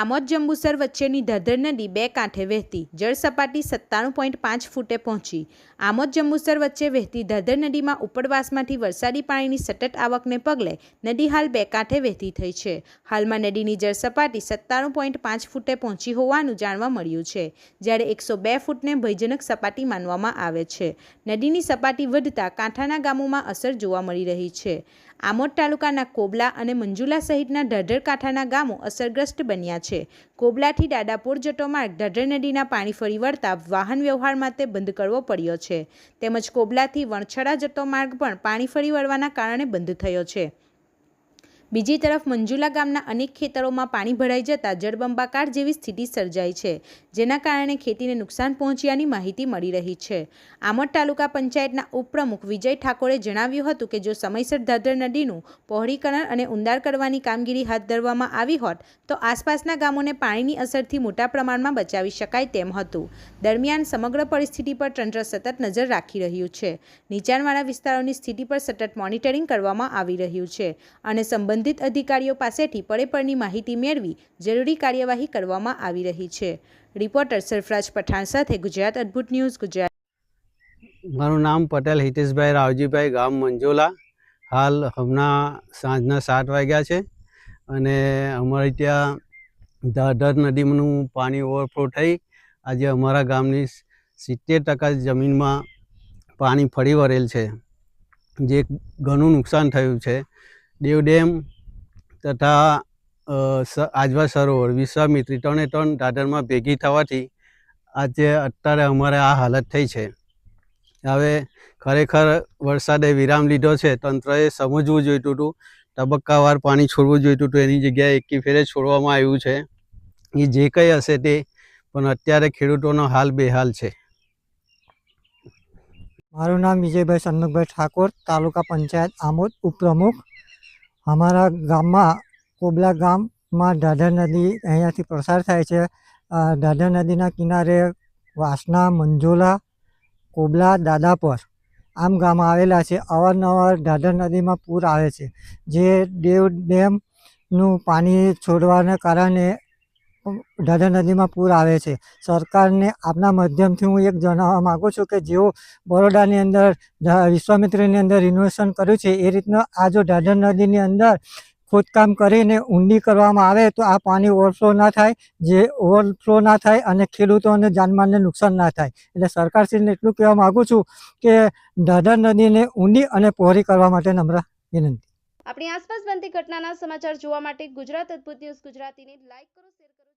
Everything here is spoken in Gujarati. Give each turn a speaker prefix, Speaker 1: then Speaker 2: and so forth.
Speaker 1: આમોદ જંબુસર વચ્ચેની ધરધર નદી બે કાંઠે વહેતી, જળ સપાટી 97.5 ફૂટે પહોંચી। આમોદ જંબુસર વચ્ચે વહેતી ધરધર નદીમાં ઉપરવાસમાંથી વરસાદી પાણીની સતત આવકને પગલે નદી હાલ બે કાંઠે વહેતી થઈ છે। હાલમાં નદીની જળ સપાટી 97.5 ફૂટે પહોંચી હોવાનું જાણવા મળ્યું છે, જ્યારે 102 ફૂટને ભયજનક સપાટી માનવામાં આવે છે। નદીની સપાટી વધતા કાંઠાના ગામોમાં અસર જોવા મળી રહી છે। આમોદ તાલુકાના કોબલા અને મંજુલા સહિતના ધરધર કાંઠાના ગામો અસરગ્રસ્ત બન્યા છે। કોબલાથી દાદાપોર જતો માર્ગ ધરધર નદીના પાણી ફરી વળતા વાહન વ્યવહાર માટે બંધ કરવો પડ્યો છે, તેમજ કોબલાથી વણછડા જતો માર્ગ પણ પાણી ફરી વળવાના કારણે બંધ થયો છે। બીજી તરફ મંજુલા ગામના અનેક ખેતરોમાં પાણી ભરાઈ જતા જળબંબાકાર જેવી સ્થિતિ સર્જાઈ છે, જેના કારણે ખેતીને નુકસાન પહોંચ્યાની માહિતી મળી રહી છે। આમોદ તાલુકા પંચાયતના ઉપપ્રમુખ વિજય ઠાકોરે જણાવ્યું હતું કે જો સમયસર ધરધર નદીનું પહોળીકરણ અને ઊંડાણ કરવાની કામગીરી હાથ ધરવામાં આવી હોત તો આસપાસના ગામોને પાણીની અસરથી મોટા પ્રમાણમાં બચાવી શકાય તેમ હતું। દરમિયાન સમગ્ર પરિસ્થિતિ પર તંત્ર સતત નજર રાખી રહ્યું છે। નીચાણવાળા વિસ્તારોની સ્થિતિ પર સતત મોનિટરિંગ કરવામાં આવી રહ્યું છે અને સંબંધિત અધિકારીઓ પાસેથી પડેપડની માહિતી મેળવી જરૂરી કાર્યવાહી કરવામાં આવી રહી છે। રિપોર્ટર સરફરાજ પઠાણ સાથે ગુજરાત અદ્ભુત ન્યૂઝ ગુજરાત।
Speaker 2: મારું નામ પટેલ હિતેશભાઈ રાવજીભાઈ, ગામ મંજોલા। હાલ હમણાં સાંજના 7 વાગ્યા છે અને અમારે ત્યાં ધરધર નદીનું પાણી ઓવરફ્લો થઈ આજે અમારા ગામની 70% જમીનમાં પાણી ફરી વળેલ છે, જે ઘણું નુકસાન થયું છે। દેવ ડેમ તથા આજવા સરોવર, વિશ્વામિત્રી ત્રણે દાદરમાં ભેગી થવાથી આજે અત્યારે અમારે આ હાલત થઈ છે। હવે ખરેખર વરસાદે વિરામ લીધો છે, તંત્રએ સમજવું જોઈતું હતું, તબક્કાવાર પાણી છોડવું જોઈતું હતું, એની જગ્યાએ એકી ફેરે છોડવામાં આવ્યું છે। એ જે કંઈ હશે તે, પણ અત્યારે ખેડૂતોનો હાલ બેહાલ છે।
Speaker 3: મારું નામ વિજયભાઈ સન્મુખભાઈ ઠાકોર, તાલુકા પંચાયત આમોદ ઉપપ્રમુખ। અમારા ગામમાં કોબલા ગામમાં ધરધર નદી અહીંયાથી પસાર થાય છે। ધરધર નદીના કિનારે વાસણા, મંજોલા, કોબલા, દાદાપર આમ ગામ આવેલા છે। અવારનવાર ધરધર નદીમાં પૂર આવે છે, જે દેવ ડેમનું પાણી છોડવાને કારણે ધરધર નદીમાં પૂર આવે છે। સરકારને આપના માધ્યમથી હું એક જણાવવા માગું છું કે જેઓ બરોડાની અંદર વિશ્વામિત્રીની અંદર રિનોવેશન કર્યું છે, એ રીતના આ જો ધરધર નદીની અંદર ખોદકામ કરીને ઊંડી કરવામાં આવે તો આ પાણી ઓવરફ્લો ના થાય, જે ઓવરફ્લો ના થાય અને ખેડૂતોને જાનમાલને નુકસાન ના થાય। એટલે સરકારશ્રીને એટલું કહેવા માગું છું કે ધરધર નદીને ઊંડી અને પહોળી કરવા માટે નમ્ર વિનંતી।
Speaker 4: આપણી આસપાસ બનતી ઘટનાના સમાચાર જોવા માટે ગુજરાત અદ્ભુત ન્યૂઝ ગુજરાતીને લાઈક કરો, શેર કરો।